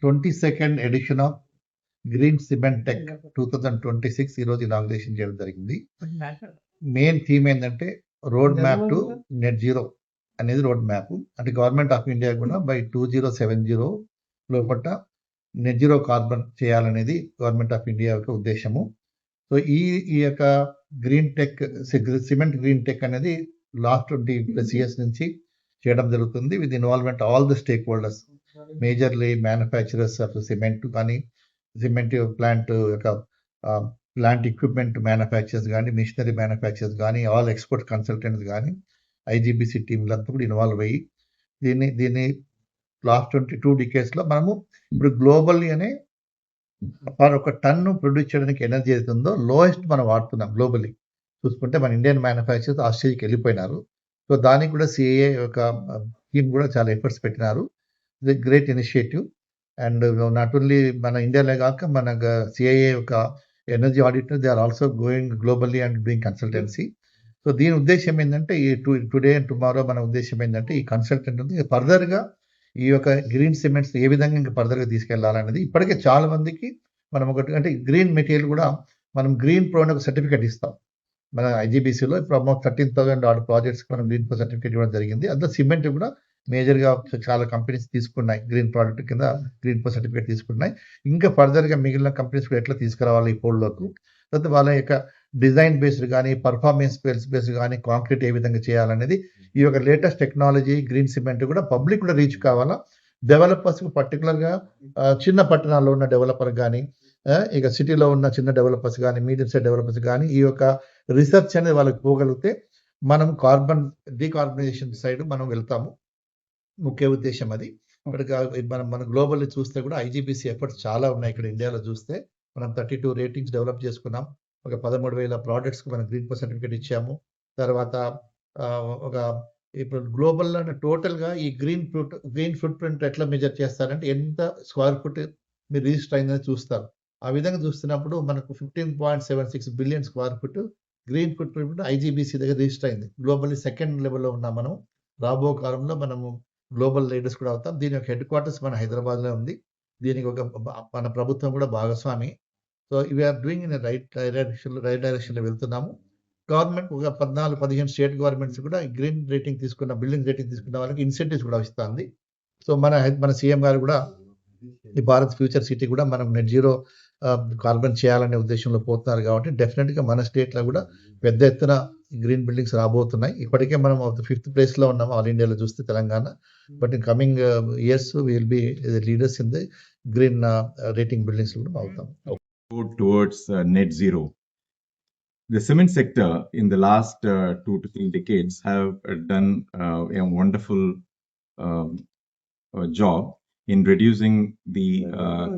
22nd edition of green cement tech 2026 ఈరోజు inauguration చేయడం జరిగింది. మెయిన్ థీమ్ ఏంటంటే road map to net zero అనేది రోడ్ మ్యాప్. అంటే గవర్నమెంట్ ఆఫ్ ఇండియా కూడా బై 2070 లోపల నెట్ జీరో కార్బన్ చేయాలనేది గవర్నమెంట్ ఆఫ్ ఇండియా యొక్క ఉద్దేశము. సో ఈ యొక్క green tech cement green tech అనేది లాస్ట్ 20+ ఇయర్స్ నుంచి చేయడం జరుగుతుంది with involvement all the stakeholders, majorly manufacturers of cement కానీ, సిమెంట్ ప్లాంట్ యొక్క ప్లాంట్ ఎక్విప్మెంట్ మ్యానుఫ్యాక్చరర్స్ కానీ, మిషనరీ మ్యానుఫ్యాక్చరర్స్ కానీ, ఆల్ ఎక్స్పోర్ట్ కన్సల్టెంట్స్ కానీ, ఐజీబీసీ టీంలంతా కూడా ఇన్వాల్వ్ అయ్యి దీన్ని లాస్ట్ 22 డికేడ్స్లో మనము ఇప్పుడు గ్లోబల్లీ అనే ఒక టన్ను ప్రొడ్యూస్ చేయడానికి ఎనర్జీ అవుతుందో లోయెస్ట్ మనం వాడుతున్నాం గ్లోబల్లీ చూసుకుంటే. మన ఇండియన్ మ్యానుఫ్యాక్చరర్స్ ఆ స్టేజ్కి వెళ్ళిపోయినారు. సో దానికి కూడా సిఏఏ యొక్క టీమ్ కూడా చాలా ఎఫర్ట్స్ పెట్టినారు. ఇది great initiative. And not only మన ఇండియాలో కాక మన సిఐఏ యొక్క energy auditor they are also going globally and doing consultancy. So దీని ఉద్దేశం ఏంటంటే ఈ టుడే అండ్ టుమారో మన ఉద్దేశం ఏంటంటే ఈ కన్సల్టెంట్ ఫర్దర్గా ఈ యొక్క గ్రీన్ సిమెంట్స్ ఏ విధంగా ఇంకా ఫర్దర్గా తీసుకెళ్లాలనేది. ఇప్పటికే చాలా మందికి మనం ఒకటి అంటే గ్రీన్ మెటీరియల్ కూడా మనం గ్రీన్ ప్రో అని ఒక సర్టిఫికేట్ ఇస్తాం మన ఐజీబీసీలో. ఇప్పుడు అమౌంట్ 13,000 ఆర్డర్ ప్రాజెక్ట్స్ మనం గ్రీన్ ప్రో సర్టిఫికేట్ ఇవ్వడం జరిగింది. అందులో సిమెంట్ కూడా మేజర్గా చాలా కంపెనీస్ తీసుకున్నాయి, గ్రీన్ ప్రోడక్ట్ కింద గ్రీన్ ప్రో సర్టిఫికేట్ తీసుకున్నాయి. ఇంకా ఫర్దర్గా మిగిలిన కంపెనీస్ కూడా ఎట్లా తీసుకురావాలి ఈ పోల్లోకి, తర్వాత వాళ్ళ యొక్క డిజైన్ బేస్డ్ కానీ, పర్ఫార్మెన్స్ బేస్డ్ కానీ, కాంక్రీట్ ఏ విధంగా చేయాలనేది ఈ యొక్క లేటెస్ట్ టెక్నాలజీ గ్రీన్ సిమెంట్ కూడా పబ్లిక్ కూడా రీచ్ కావాలా. డెవలపర్స్కి పర్టికులర్గా చిన్న పట్టణాల్లో ఉన్న డెవలపర్ కానీ, ఇక సిటీలో ఉన్న చిన్న డెవలపర్స్ కానీ, మీడియం సైజ్ డెవలపర్స్ కానీ ఈ యొక్క రీసెర్చ్ అనేది వాళ్ళకి పోగలిగితే మనం కార్బన్ డీకార్బనైజేషన్ సైడ్ మనం వెళ్తాము. ముఖ్య ఉద్దేశం అది. మన గ్లోబల్లీ చూస్తే కూడా ఐజీబీసీ ఎఫర్ట్స్ చాలా ఉన్నాయి. ఇక్కడ ఇండియాలో చూస్తే మనం 32 రేటింగ్స్ డెవలప్ చేసుకున్నాం. ఒక 13,000 ప్రోడక్ట్స్కి మనం గ్రీన్ ప్రో సర్టిఫికేట్ ఇచ్చాము. తర్వాత ఒక ఇప్పుడు గ్లోబల్లో టోటల్గా ఈ గ్రీన్ ఫుట్ ప్రింట్ ఎట్లా మెజర్ చేస్తారంటే ఎంత స్క్వేర్ ఫుట్ మీరు రిజిస్టర్ అయిందని చూస్తారు. ఆ విధంగా చూస్తున్నప్పుడు మనకు 15.76 billion square foot green foot print IGBC దగ్గర రిజిస్టర్ అయింది. గ్లోబల్లీ సెకండ్ లెవెల్లో ఉన్నాం మనం. రాబో కాలంలో మనము గ్లోబల్ లీడర్స్ కూడా అవుతాం. దీని యొక్క హెడ్ క్వార్టర్స్ మన హైదరాబాద్లో ఉంది. దీనికి ఒక మన ప్రభుత్వం కూడా భాగస్వామి. So we are doing in right డైరెక్షన్లో వెళ్తున్నాము. గవర్నమెంట్ ఒక 14-15 స్టేట్ గవర్నమెంట్స్ కూడా గ్రీన్ రేటింగ్ తీసుకున్న, బిల్డింగ్ రేటింగ్ తీసుకున్న వాళ్ళకి ఇన్సెంటివ్స్ కూడా ఇస్తుంది. సో మన సీఎం గారు కూడా ఈ భారత్ ఫ్యూచర్ సిటీ కూడా మనం నెట్ జీరో కార్బన్ చేయాలనే ఉద్దేశంలో పోతున్నారు. కాబట్టి డెఫినెట్గా మన స్టేట్లో కూడా పెద్ద ఎత్తున గ్రీన్ బిల్డింగ్స్ రాబోతున్నాయి. ఇప్పటికే మనం 5th ప్లేస్లో ఉన్నాము ఆల్ ఇండియాలో చూస్తే Telangana. But in coming years will be leaders in the green rating buildings కూడా అవుతాం. Towards net zero. The cement sector in the last 2 to 3 decades have done a wonderful job in reducing the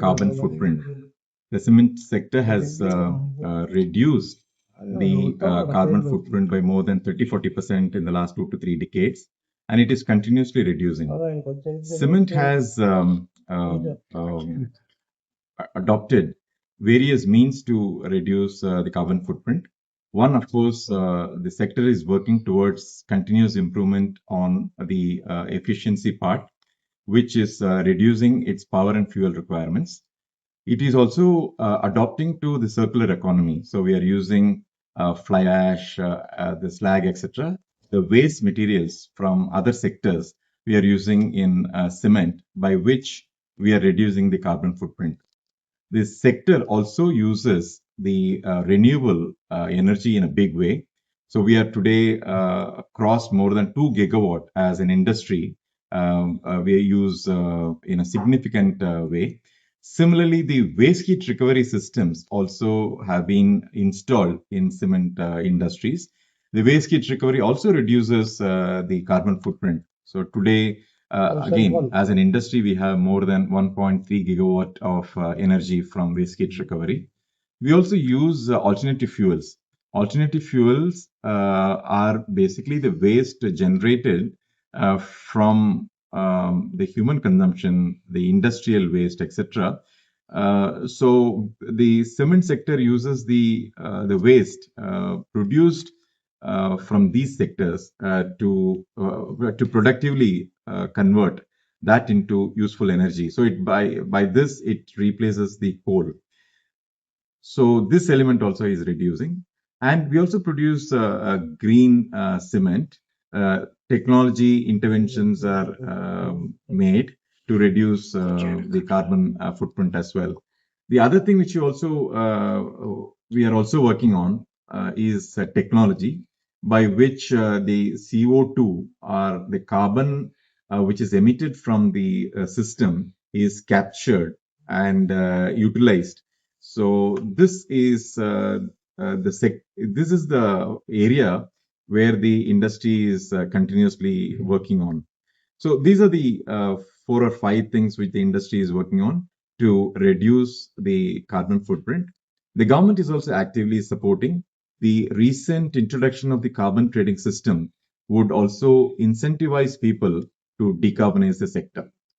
carbon footprint. The cement sector has reduced the carbon footprint by more than 30-40% in the last 2 to 3 decades, and it is continuously reducing. Cement has adopted various means to reduce the carbon footprint. One, of course, the sector is working towards continuous improvement on the efficiency part, which is reducing its power and fuel requirements. It is also adopting to the circular economy. So we are using fly ash, the slag, etc. The waste materials from other sectors we are using in cement, by which we are reducing the carbon footprint. This sector also uses the renewable energy in a big way. So we are today crossed more than 2 gigawatt as an industry. We use in a significant way. Similarly, the waste heat recovery systems also have been installed in cement industries. The waste heat recovery also reduces the carbon footprint. So today, again, as an industry, we have more than 1.3 gigawatt of energy from waste heat recovery. We also use alternative fuels. Alternative fuels are basically the waste generated from the human consumption, the industrial waste, etc. So the cement sector uses the waste produced from these sectors to productively convert that into useful energy. So by this it replaces the coal. So this element also is reducing, and we also produce a green cement. Technology interventions are made to reduce the carbon footprint as well. The other thing which we are also working on is technology by which the CO2 or the carbon which is emitted from the system is captured and utilized. So this is the area where the industry is continuously working on. So these are the 4 or 5 things which the industry is working on to reduce the carbon footprint. The government is also actively supporting. The recent introduction of the carbon trading system would also incentivize people to decarbonize the sector.